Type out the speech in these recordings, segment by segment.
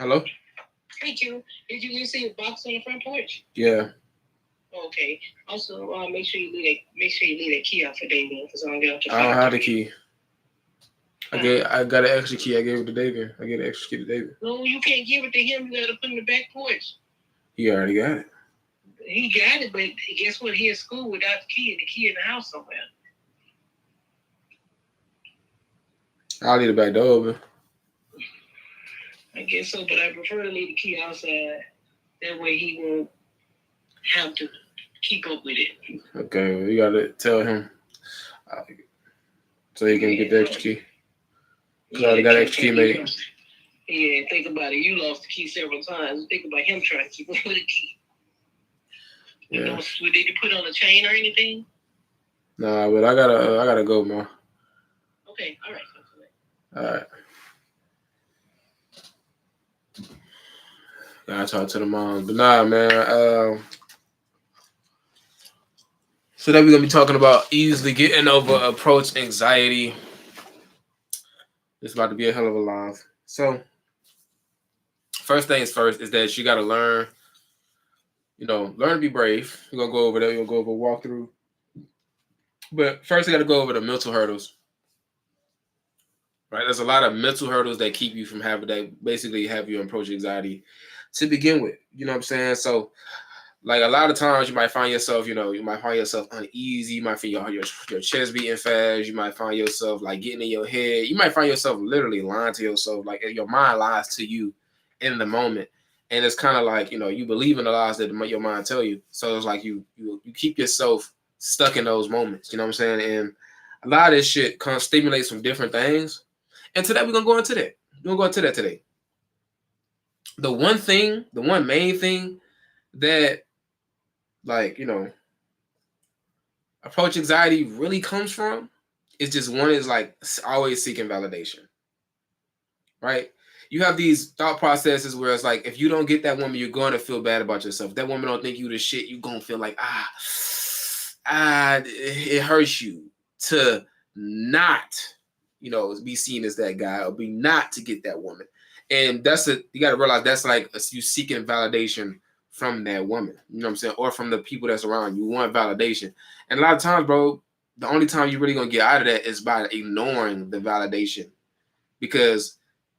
Hello? Thank you. Did you see a box on the front porch? Yeah. Okay. Also, make sure you leave that key out for David because I don't get off the I don't phone. have the key. I got an extra key. I gave it to David. I gave an extra key to David. No, you can't give it to him. You gotta put it in the back porch. He already got it. He got it, but guess what? He at school without the key in the house somewhere. I'll leave the back door open. I guess so, but I prefer to leave the key outside. That way he won't have to keep up with it. Okay, well, you gotta tell him so he can get the extra key. Cause I already got an extra key made. Yeah, think about it. You lost the key several times. Think about him trying to keep up with the key. Yeah. Did you put on a chain or anything? Nah, but I gotta go, man. Okay, all right. All right. Gotta talk to the moms, but nah, man. So then we're gonna be talking about easily getting over approach anxiety. It's about to be a hell of a live. So, first things first is that you gotta learn. Learn to be brave. We're gonna go over that. We're gonna go over a walkthrough. But first, you gotta go over the mental hurdles. Right? There's a lot of mental hurdles that keep you from having that basically have you approach anxiety to begin with. You know what I'm saying? So, like a lot of times you might find yourself, uneasy. You might feel your chest beating fast. You might find yourself like getting in your head. You might find yourself literally lying to yourself. Like your mind lies to you in the moment. And it's kind of like, you believe in the lies that your mind tell you. So it's like you keep yourself stuck in those moments. You know what I'm saying? And a lot of this shit stimulates from different things. And today we're going to go into that. We're going to go into that today. The one main thing that approach anxiety really comes from is just one is like always seeking validation, right? You have these thought processes where it's like, if you don't get that woman, you're going to feel bad about yourself. If that woman don't think you the shit, you're going to feel like, it hurts you to not, be seen as that guy or be not to get that woman. And you got to realize that's like you seeking validation from that woman, you know what I'm saying? Or from the people that's around you. You want validation. And a lot of times, bro, the only time you're really going to get out of that is by ignoring the validation. Because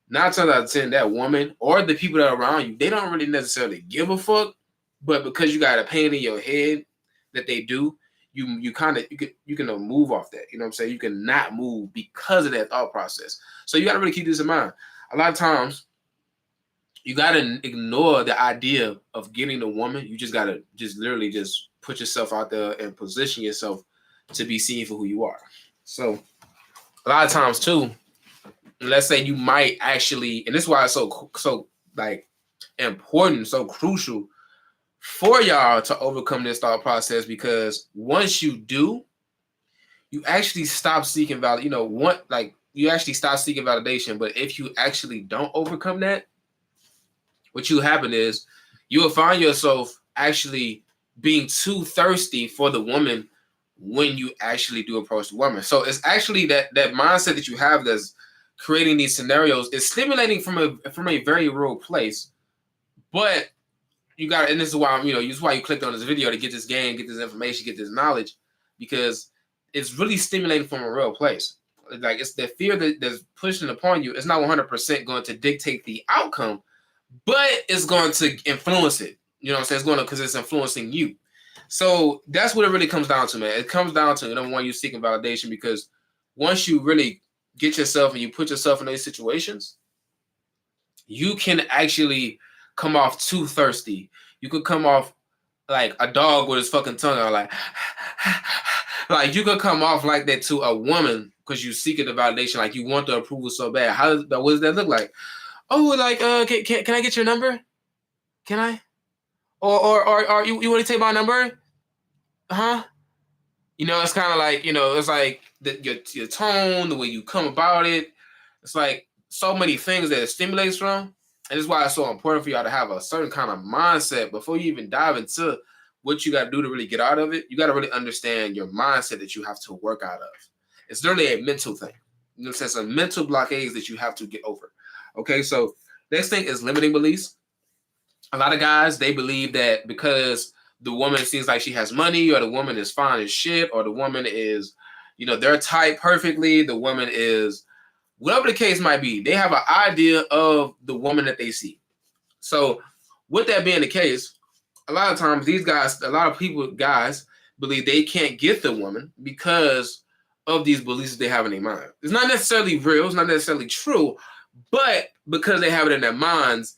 9 times out of 10, that woman or the people that are around you, they don't really necessarily give a fuck. But because you got a pain in your head that they do, you can move off that. You know what I'm saying? You can not move because of that thought process. So you got to really keep this in mind. A lot of times, you got to ignore the idea of getting the woman. You just got to literally put yourself out there and position yourself to be seen for who you are. So a lot of times too, let's say you might actually, and this is why it's so like important, so crucial for y'all to overcome this thought process, because once you do, you actually stop seeking you actually stop seeking validation. But if you actually don't overcome that, what will happen is you will find yourself actually being too thirsty for the woman when you actually do approach the woman. So it's actually that mindset that you have that's creating these scenarios is stimulating from a very real place. But you got, and this is why this is why you clicked on this video, to get this game, get this information, get this knowledge, because it's really stimulating from a real place. Like, it's the fear that's pushing upon you. It's not 100% going to dictate the outcome, but it's going to influence it. You know what I'm saying? It's going to, because it's influencing you. So that's what it really comes down to, man. It comes down to, number one, you seeking validation, because once you really get yourself and you put yourself in those situations, you can actually come off too thirsty. You could come off like a dog with his fucking tongue out, like you could come off like that to a woman because you seeking the validation, like you want the approval so bad. What does that look like? Oh, like can I get your number? Can I? Or you want to take my number? Huh? It's kind of like, it's like your tone, the way you come about it. It's like so many things that it stimulates from. And this is why it's so important for y'all to have a certain kind of mindset before you even dive into what you got to do to really get out of it. You got to really understand your mindset that you have to work out of. It's literally a mental thing. It's a mental blockades that you have to get over. Okay, so Next thing is limiting beliefs. A lot of guys, they believe that because the woman seems like she has money, or the woman is fine as shit, or the woman is, their type perfectly, the woman is, whatever the case might be, they have an idea of the woman that they see. So with that being the case, a lot of times a lot of guys believe they can't get the woman because of these beliefs they have in their mind. It's not necessarily real, it's not necessarily true, but because they have it in their minds,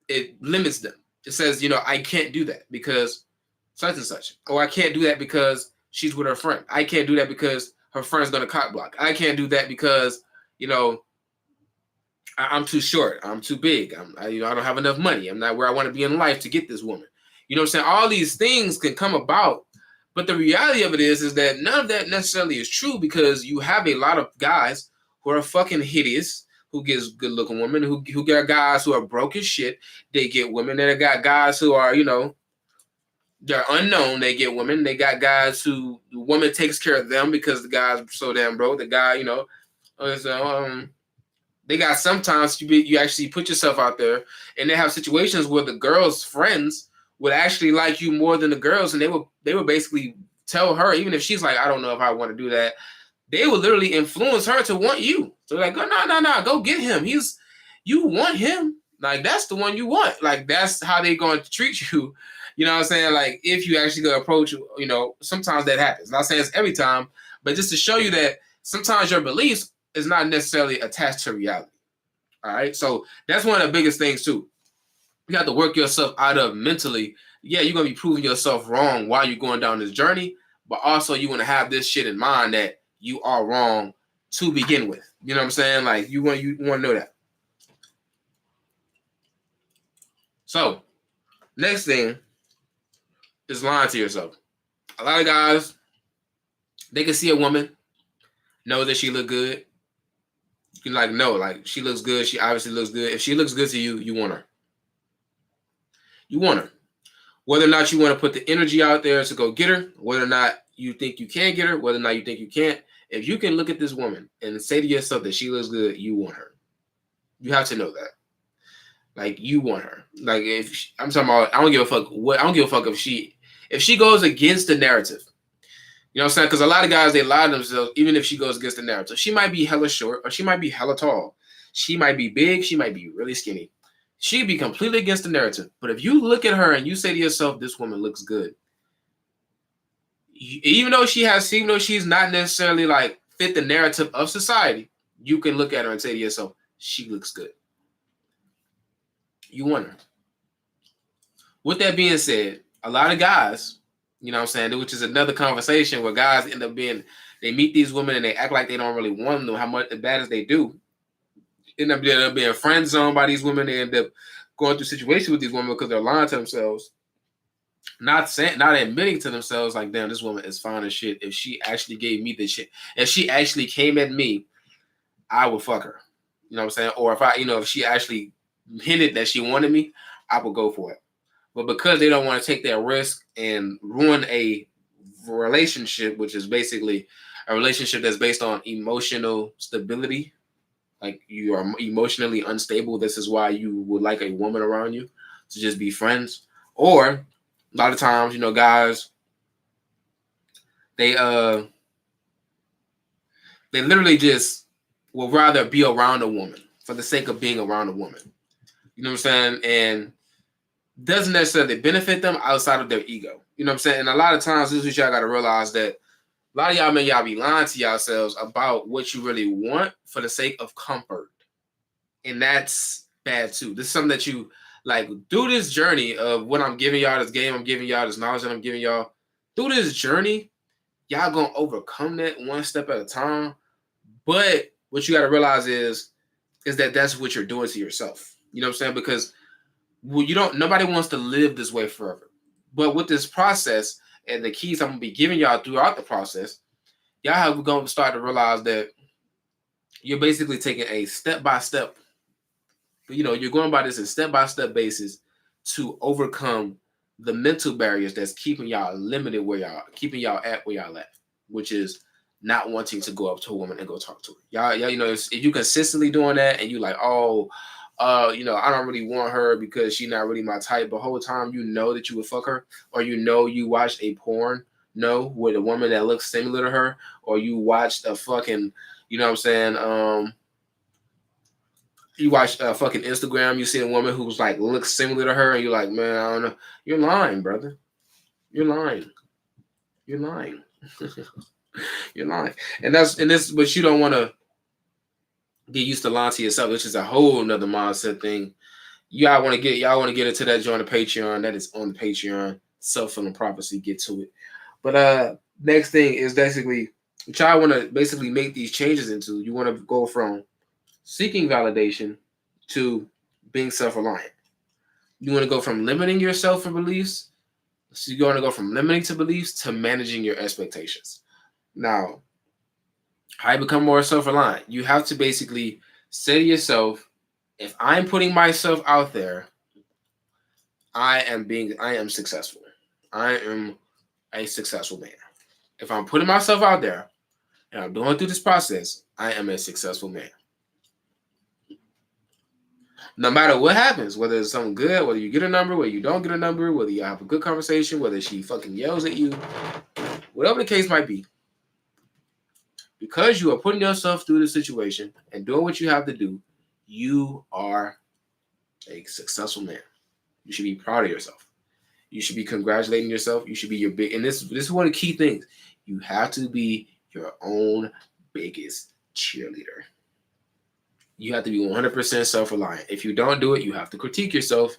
it limits them. It says, I can't do that because such and such. Or I can't do that because she's with her friend. I can't do that because her friend's going to cock block. I can't do that because, I'm too short. I'm too big. I don't have enough money. I'm not where I want to be in life to get this woman. You know what I'm saying? All these things can come about. But the reality of it is that none of that necessarily is true, because you have a lot of guys who are fucking hideous, who gets good looking women, who got guys who are broke as shit. They get women. They got guys who are, they're unknown. They get women. They got guys who the woman takes care of them because the guy's so damn broke. The guy, they got sometimes you actually put yourself out there, and they have situations where the girl's friends would actually like you more than the girls, and they would basically tell her, even if she's like, I don't know if I want to do that, they would literally influence her to want you. So like, oh, no, go get him. You want him. Like, that's the one you want. Like, that's how they going to treat you. You know what I'm saying? Like, if you actually go approach, sometimes that happens. Not saying it's every time, but just to show you that sometimes your beliefs is not necessarily attached to reality. All right. So that's one of the biggest things too. You have to work yourself out of mentally. Yeah, you're going to be proving yourself wrong while you're going down this journey, but also you want to have this shit in mind that you are wrong to begin with. You know what I'm saying? Like, you want to know that. So next thing is lying to yourself. A lot of guys, they can see a woman, know that she look good. You can like she looks good. She obviously looks good. If she looks good to you, you want her. You want her. Whether or not you want to put the energy out there to go get her, whether or not you think you can get her, whether or not you think you can't, if you can look at this woman and say to yourself that she looks good, you want her. You have to know that. Like, you want her. Like, I'm talking about, I don't give a fuck if she goes against the narrative. You know what I'm saying? Because a lot of guys, they lie to themselves, even if she goes against the narrative. She might be hella short, or she might be hella tall. She might be big. She might be really skinny. She'd be completely against the narrative. But if you look at her and you say to yourself, this woman looks good, even though she's not necessarily like fit the narrative of society, you can look at her and say to yourself, she looks good. You want her. With that being said, a lot of guys, you know what I'm saying, which is another conversation where guys end up they meet these women and they act like they don't really want them, how much as bad as they do. End up being friend zoned by these women. They end up going through situations with these women because they're lying to themselves, not admitting to themselves like, damn, this woman is fine as shit. If she actually gave me this shit, if she actually came at me, I would fuck her. You know what I'm saying? Or if she actually hinted that she wanted me, I would go for it. But because they don't want to take that risk and ruin a relationship, which is basically a relationship that's based on emotional stability, like you are emotionally unstable, this is why you would like a woman around you to just be friends. Or a lot of times, guys, they literally just will rather be around a woman for the sake of being around a woman. You know what I'm saying? And doesn't necessarily benefit them outside of their ego. You know what I'm saying? And a lot of times, this is what y'all got to realize, that a lot of y'all be lying to yourselves about what you really want for the sake of comfort. And that's bad too. This is something that you, like, through this journey of what I'm giving y'all, this game I'm giving y'all, this knowledge that I'm giving y'all, through this journey, y'all going to overcome that one step at a time. But what you got to realize is that that's what you're doing to yourself. You know what I'm saying? Because nobody wants to live this way forever. But with this process and the keys I'm going to be giving y'all throughout the process, y'all are going to start to realize that you're basically taking a step-by-step, you're going by this in step-by-step basis to overcome the mental barriers that's keeping y'all limited keeping y'all at where y'all at, which is not wanting to go up to a woman and go talk to her. Y'all, if you consistently doing that and you like, oh, I don't really want her because she's not really my type. But whole time you know that you would fuck her, or you watched a porn, with a woman that looks similar to her, or you watched a fucking, you know what I'm saying, you watch fucking Instagram, you see a woman who's like looks similar to her, and you're like, man, I don't know. You're lying, brother. You're lying. You're lying. You're lying. And but you don't want to get used to lying to yourself, which is a whole nother mindset thing. Y'all want to get into that, join the Patreon. That is on the Patreon. Self-fulfilling prophecy. Get to it. But next thing is basically what y'all want to basically make these changes into. You want to go from seeking validation to being self-reliant. You want to go from limiting yourself for beliefs. So you're going to go from limiting to beliefs to managing your expectations. Now, how you become more self-reliant? You have to basically say to yourself, if I'm putting myself out there, I am successful. I am a successful man. If I'm putting myself out there and I'm going through this process, I am a successful man. No matter what happens, whether it's something good, whether you get a number, whether you don't get a number, whether you have a good conversation, whether she fucking yells at you, whatever the case might be, because you are putting yourself through the situation and doing what you have to do, you are a successful man. You should be proud of yourself. You should be congratulating yourself. You should be your big, and this is one of the key things. You have to be your own biggest cheerleader. You have to be 100% self-reliant. If you don't do it, you have to critique yourself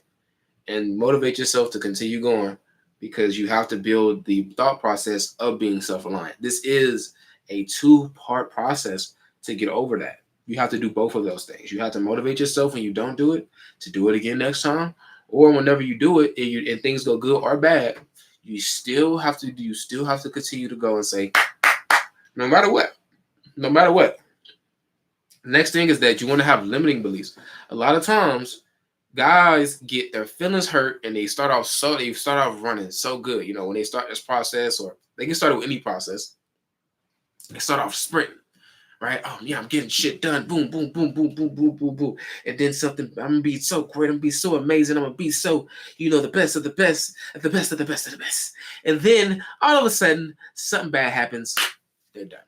and motivate yourself to continue going, because you have to build the thought process of being self-reliant. This is a 2-part process to get over that. You have to do both of those things. You have to motivate yourself when you don't do it to do it again next time, or whenever you do it and things go good or bad, you still have to continue to go and say, no matter what. Next thing is that you want to have limiting beliefs. A lot of times, guys get their feelings hurt and they start off running so good. When they start this process, or they can start with any process, they start off sprinting, right? Oh yeah, I'm getting shit done. Boom, boom, boom, boom, boom, boom, boom, boom. And then I'm gonna be so great. I'm gonna be so amazing. I'm gonna be so, the best of the best, the best of the best of the best. And then all of a sudden, something bad happens. They're done.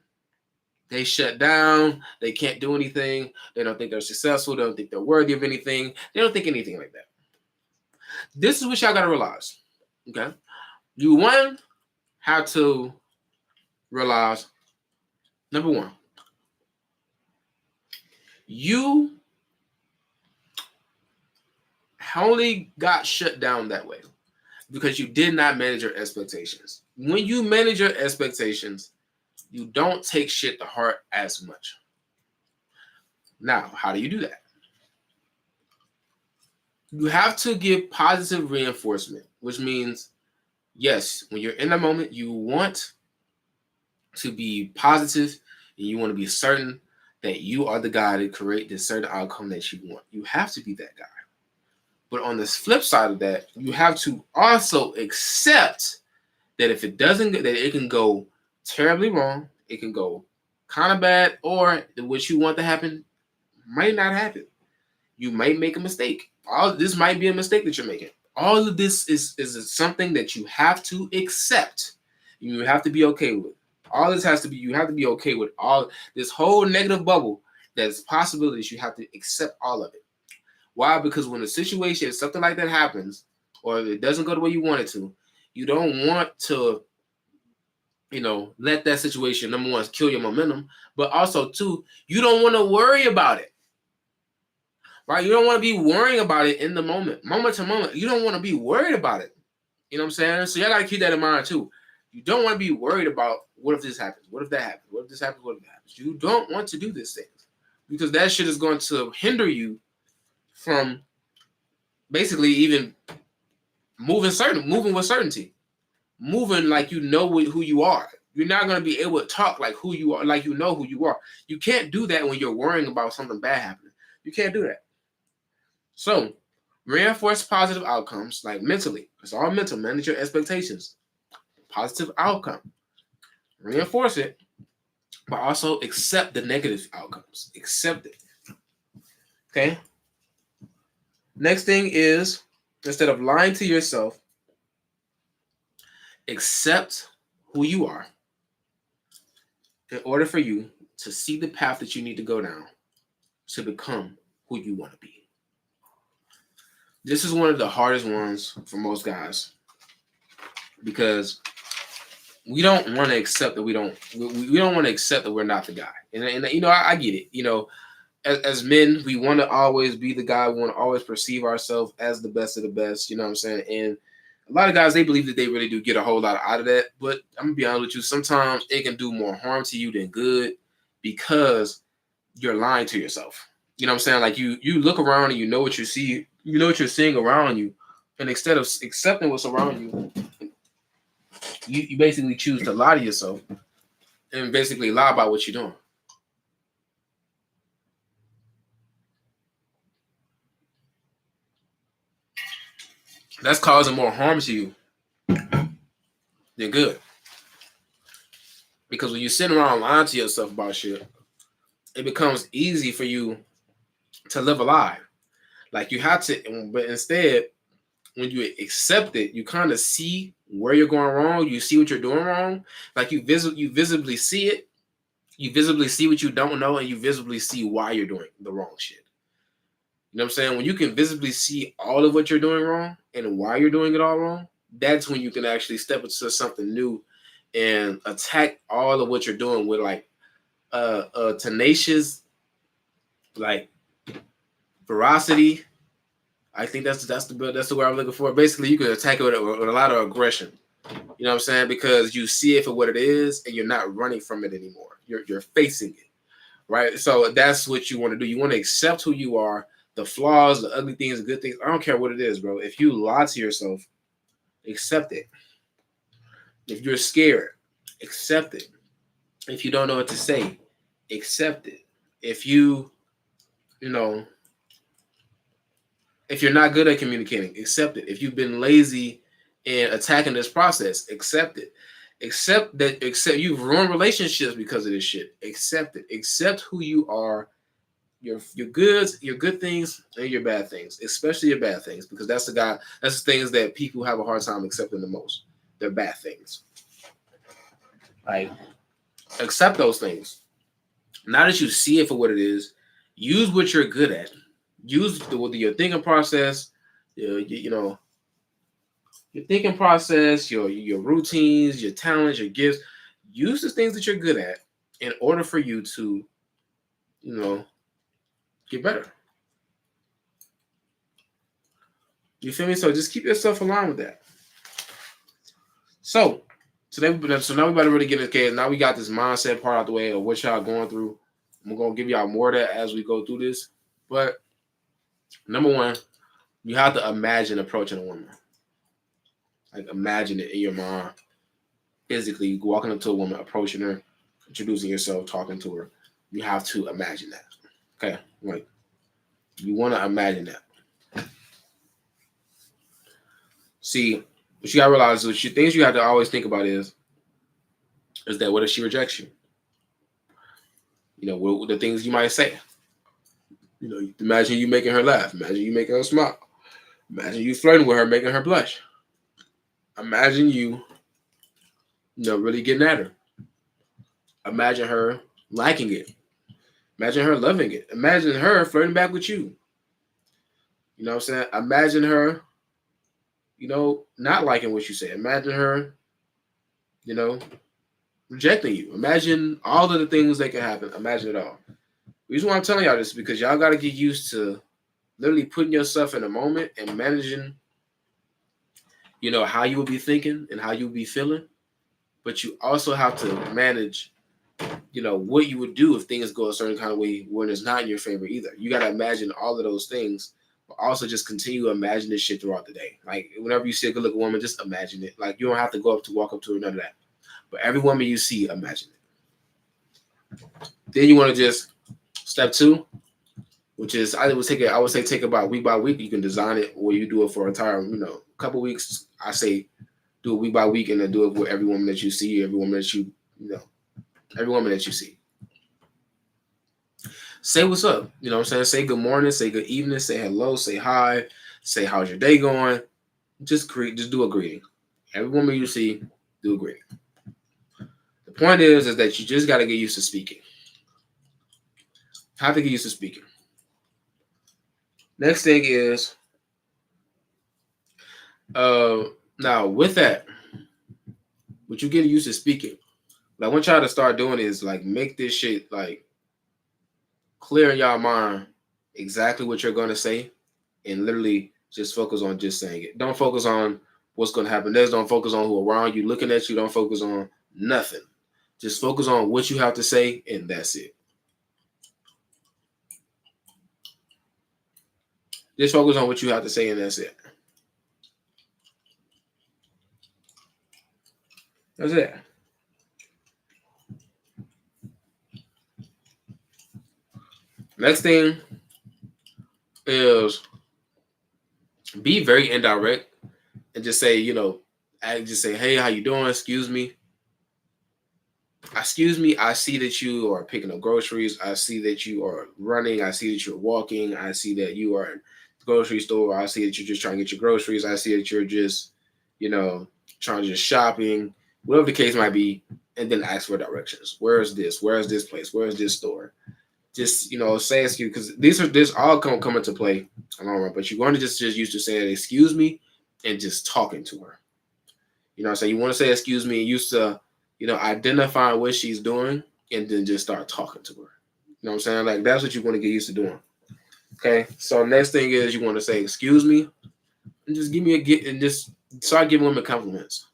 They shut down. They can't do anything. They don't think they're successful. They don't think they're worthy of anything. They don't think anything like that. This is what y'all gotta realize. Okay, you have to realize, number one, you only got shut down that way because you did not manage your expectations. When you manage your expectations, you don't take shit to heart as much. Now, how do you do that? You have to give positive reinforcement, which means, yes, when you're in the moment, you want to be positive and you want to be certain that you are the guy to create this certain outcome that you want. You have to be that guy. But on the flip side of that, you have to also accept that if it doesn't, that it can go terribly wrong, it can go kind of bad, or what you want to happen might not happen. You might make a mistake. All this might be a mistake that you're making. All of this is something that you have to accept. You have to be okay with. All this has to be, you have to be okay with all this whole negative bubble. There's possibilities. You have to accept all of it. Why? Because when a situation, something like that happens, or it doesn't go the way you want it to, you don't want to, let that situation, number one, kill your momentum, but also, two, you don't want to worry about it. Right? You don't want to be worrying about it in the moment to moment. You don't want to be worried about it. You know what I'm saying? So y'all got to keep that in mind too. You don't want to be worried about what if this happens? What if that happens? What if this happens? What if that happens? You don't want to do these things because that shit is going to hinder you from basically even moving with certainty. Moving like you know who you are. You're not going to be able to talk like who you are, like you know who you are. You can't do that when you're worrying about something bad happening. You can't do that. So, reinforce positive outcomes, like mentally. It's all mental. Manage your expectations. Positive outcome. Reinforce it, but also accept the negative outcomes. Accept it. Okay? Next thing is, instead of lying to yourself, accept who you are in order for you to see the path that you need to go down to become who you want to be. This is one of the hardest ones for most guys because we don't want to accept that we don't want to accept that we're not the guy. And you know, I get it. You know, as men, we want to always be the guy. We want to always perceive ourselves as the best of the best. You know what I'm saying? And a lot of guys, they believe that they really do get a whole lot out of that. But I'm gonna be honest with you. Sometimes it can do more harm to you than good because you're lying to yourself. You know what I'm saying? Like you look around and you know what you see. You know what you're seeing around you, and instead of accepting what's around you, you basically choose to lie to yourself and basically lie about what you're doing. That's causing more harm to you than good. Because when you're sitting around lying to yourself about shit, it becomes easy for you to live a lie. Like you have to, but instead, when you accept it, you kind of see where you're going wrong. You see what you're doing wrong. Like you visibly see it. You visibly see what you don't know, and you visibly see why you're doing the wrong shit. You know what I'm saying? When you can visibly see all of what you're doing wrong and why you're doing it all wrong, that's when you can actually step into something new and attack all of what you're doing with like tenacious, like ferocity. I think that's the word I'm looking for. Basically, you can attack it with a lot of aggression. You know what I'm saying? Because you see it for what it is, and you're not running from it anymore. You're facing it, right? So that's what you want to do. You want to accept who you are, the flaws, the ugly things, the good things. I don't care what it is, bro. If you lie to yourself, accept it. If you're scared, accept it. If you don't know what to say, accept it. If you know, if you're not good at communicating, accept it. If you've been lazy in attacking this process, accept it. Accept you've ruined relationships because of this shit. Accept it. Accept who you are, your goods, your good things, and your bad things, especially your bad things, because that's the things that people have a hard time accepting the most. They're bad things. Like, accept those things. Now that you see it for what it is, use what you're good at. Use your thinking process, you know, your thinking process, your routines, your talents, your gifts. Use the things that you're good at in order for you to, you know, get better. You feel me? So just keep yourself aligned with that. So now we about to really get into the case. Now we got this mindset part out the way of what y'all going through. I'm gonna give y'all more of that as we go through this. But number one, you have to imagine approaching a woman. Like imagine it in your mind, physically walking up to a woman, approaching her, introducing yourself, talking to her. You have to imagine that. Okay, like you want to imagine that. See, what you gotta realize is things you have to always think about is that what if she rejects you? You know, what the things you might say. You know, imagine you making her laugh. Imagine you making her smile. Imagine you flirting with her, making her blush. Imagine you really getting at her. Imagine her liking it. Imagine her loving it. Imagine her flirting back with you. You know what I'm saying? Imagine her, not liking what you say. Imagine her, rejecting you. Imagine all of the things that can happen. Imagine it all. The reason why I'm telling y'all this is because y'all got to get used to literally putting yourself in a moment and managing, how you will be thinking and how you will be feeling. But you also have to manage, what you would do if things go a certain kind of way when it's not in your favor either. You got to imagine all of those things, but also just continue to imagine this shit throughout the day. Like whenever you see a good looking woman, just imagine it. Like you don't have to walk up to her, none of that. But every woman you see, imagine it. Then you want to just step two, which is I would say take about week by week. You can design it or you do it for an entire, couple weeks. I say do it week by week and then do it with every woman that you see, every woman that you see. say what's up. You know what I'm saying? Say good morning, say good evening, say hello, say hi, say how's your day going. Just do a greeting. Every woman you see, do a greeting. The point is that you just got to get used to speaking. Have to get used to speaking. Next thing is, now with that, what you get used to speaking, what I want y'all to start doing is like make this shit like clear in y'all mind exactly what you're gonna say, and literally just focus on just saying it. Don't focus on what's gonna happen next. Don't focus on who around you looking at you. Don't focus on nothing. Just focus on what you have to say, and that's it. Just focus on what you have to say, and that's it. That's it. Next thing is be very indirect and just say, I just say, hey, how you doing? Excuse me. Excuse me, I see that you are picking up groceries. I see that you are running. I see that you're walking. I see that you are in the grocery store. I see that you're just trying to get your groceries. I see that you're just, trying to just shopping, whatever the case might be, and then ask for directions. Where is this? Where is this place? Where is this store? Just, say excuse, because this all come into play along the way, but you're going to just used to saying excuse me and just talking to her. So you want to say excuse me and used to, identify what she's doing and then just start talking to her. You know what I'm saying? Like that's what you want to get used to doing. Okay. So next thing is you want to say excuse me and just give me and just start giving women compliments.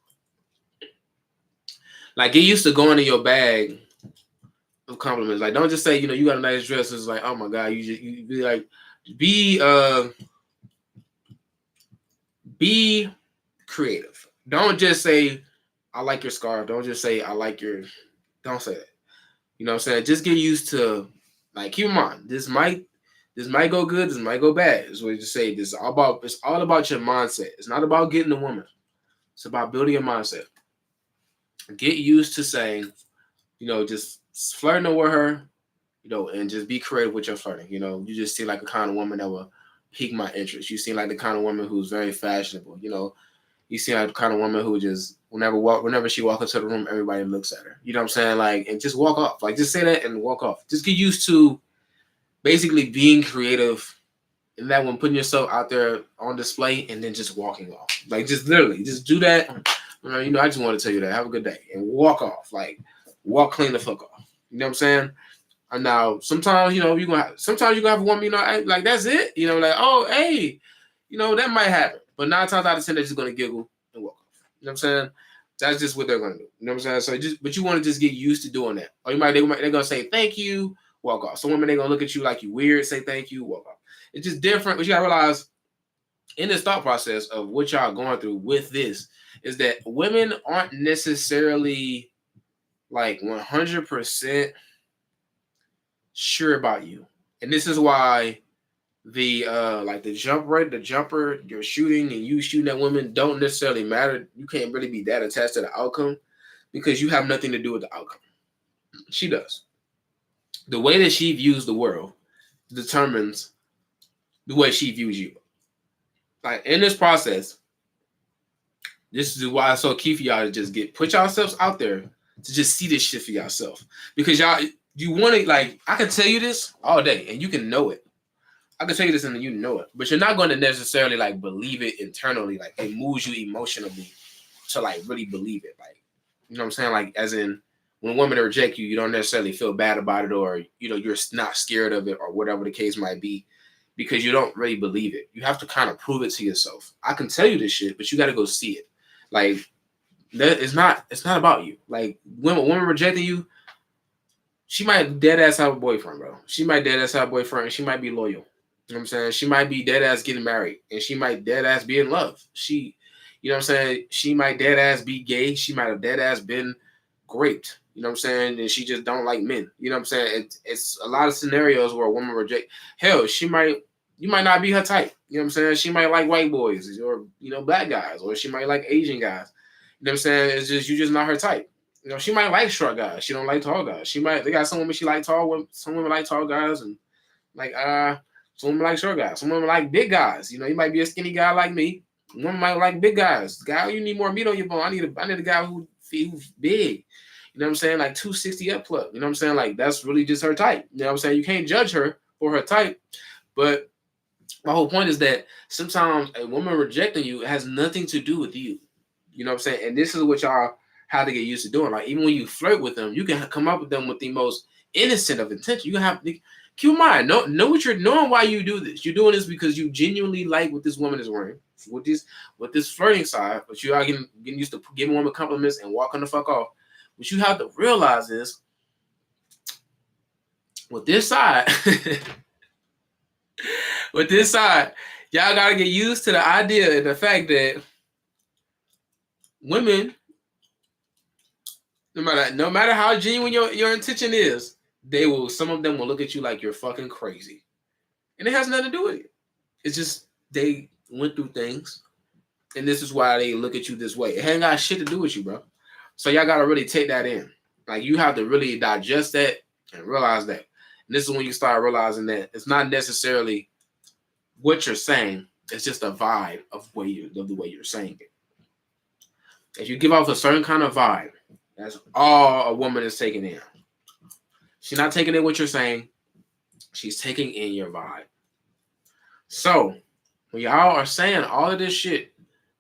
Like get used to going in your bag of compliments. Like don't just say, you got a nice dress. It's like, oh my God, you be like, be creative. Don't just say, I like your scarf. Don't just say, don't say that. You know what I'm saying? Just get used to, like, keep in mind, this might go good, this might go bad. Is what you just say. It's all about your mindset. It's not about getting the woman. It's about building your mindset. Get used to saying, just flirting with her, and just be creative with your flirting. You just seem like a kind of woman that will pique my interest. You seem like the kind of woman who's very fashionable. You seem like the kind of woman who just whenever she walks into the room, everybody looks at her. You know what I'm saying? Like, and just walk off. Like, just say that and walk off. Just get used to basically being creative, and that when putting yourself out there on display, and then just walking off. Like, just literally, just do that. I just want to tell you that. Have a good day and walk off. Like, walk clean the fuck off. You know what I'm saying? And now, sometimes you're gonna have a woman, like that's it. Like, oh, hey, that might happen. But 9 times out of 10, they're just gonna giggle and walk off. You know what I'm saying? That's just what they're gonna do. You know what I'm saying? So but you want to just get used to doing that. Or they're gonna say thank you, walk off. Some women they're gonna look at you like you weird, say thank you, walk off. It's just different. But you gotta realize in this thought process of what y'all going through with this is that women aren't necessarily like 100% sure about you, and this is why the jumper you're shooting and you shooting at women don't necessarily matter. You can't really be that attached to the outcome because you have nothing to do with the outcome. She does. The way that she views the world determines the way she views you. Like in this process, this is why it's so key for y'all to just put yourselves out there to just see this shit for yourself. Because you want to, like, I can tell you this all day and you can know it. I can tell you this and you know it, but you're not going to necessarily like believe it internally. Like it moves you emotionally to like really believe it. Like, you know what I'm saying? Like as in when women reject you, you don't necessarily feel bad about it or, you're not scared of it or whatever the case might be because you don't really believe it. You have to kind of prove it to yourself. I can tell you this shit, but you got to go see it. Like that it's not about you. Like when a woman rejecting you, she might dead ass have a boyfriend, bro. She might dead ass have a boyfriend and she might be loyal. You know what I'm saying? She might be dead ass getting married and she might dead ass be in love. You know what I'm saying? She might dead ass be gay. She might have dead ass been raped. You know what I'm saying? And she just don't like men. You know what I'm saying? It's a lot of scenarios where a woman reject. Hell, you might not be her type. You know what I'm saying? She might like white boys or, black guys, or she might like Asian guys. You know what I'm saying? It's just, you just not her type. She might like short guys. She don't like tall guys. They got some women she like tall women. Some women like tall guys and Like some women like short guys. Some women like big guys. You know, you might be a skinny guy like me. Women might like big guys. Guy, you need more meat on your bone. I need a guy who's big. You know what I'm saying? Like 260 up plus. You know what I'm saying? Like that's really just her type. You know what I'm saying? You can't judge her for her type. But my whole point is that sometimes a woman rejecting you has nothing to do with you. You know what I'm saying? And this is what y'all have to get used to doing. Like even when you flirt with them, you can come up with them with the most innocent of intention. You have to keep in mind, know what you're knowing why you do this. You're doing this because you genuinely like what this woman is wearing. With this flirting side, but you are getting used to giving women compliments and walking the fuck off. What you have to realize is with this side, with this side, y'all gotta get used to the idea and the fact that women, no matter how genuine your intention is, some of them will look at you like you're fucking crazy. And it has nothing to do with it. It's just they went through things, and this is why they look at you this way. It ain't got shit to do with you, bro. So y'all gotta really take that in. Like you have to really digest that and realize that. And this is when you start realizing that it's not necessarily what you're saying, it's just a vibe of the way you're saying it. If you give off a certain kind of vibe, that's all a woman is taking in. She's not taking in what you're saying, she's taking in your vibe. So when y'all are saying all of this shit,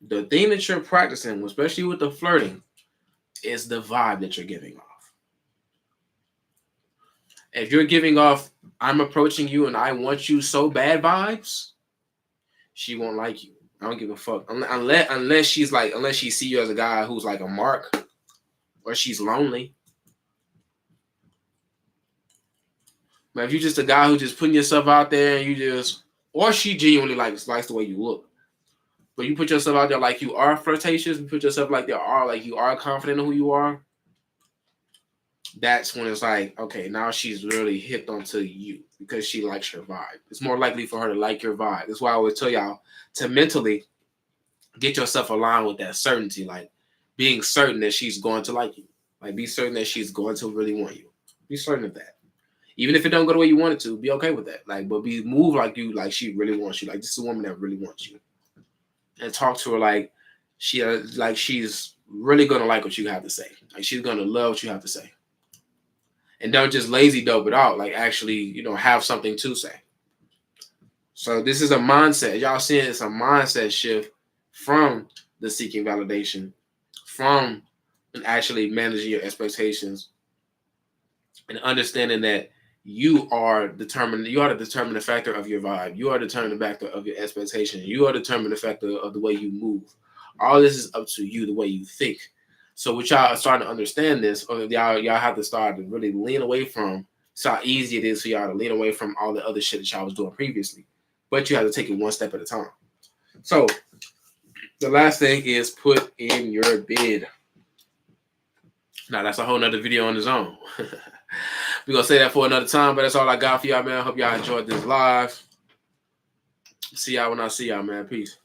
the thing that you're practicing, especially with the flirting, is the vibe that you're giving off. If you're giving off, I'm approaching you and I want you so bad vibes, she won't like you. I don't give a fuck. Unless she see you as a guy who's like a mark, or she's lonely. But if you're just a guy who's just putting yourself out there and or she genuinely likes the way you look, but you put yourself out there like you are flirtatious, you put yourself like you are confident in who you are, that's when it's like, okay, now she's really hipped onto you because she likes your vibe. It's more likely for her to like your vibe. That's why I always tell y'all to mentally get yourself aligned with that certainty, like being certain that she's going to like you. Like be certain that she's going to really want you. Be certain of that. Even if it don't go the way you want it to, be okay with that. Like, but move like she really wants you. Like this is a woman that really wants you. And talk to her like she's really gonna like what you have to say. Like she's gonna love what you have to say. And don't just lazy dope it out. Like actually, have something to say. So this is a mindset. Y'all seeing it's a mindset shift from the seeking validation, from actually managing your expectations and understanding that you are the determining factor of your vibe. You are the determining factor of your expectation. You are the determining factor of the way you move. All this is up to you, the way you think. So what y'all are starting to understand this, or y'all have to start to really lean away from. It's how easy it is for y'all to lean away from all the other shit that y'all was doing previously. But you have to take it one step at a time. So the last thing is put in your bid. Now that's a whole nother video on its own. We're going to say that for another time, but that's all I got for y'all, man. I hope y'all enjoyed this live. See y'all when I see y'all, man. Peace.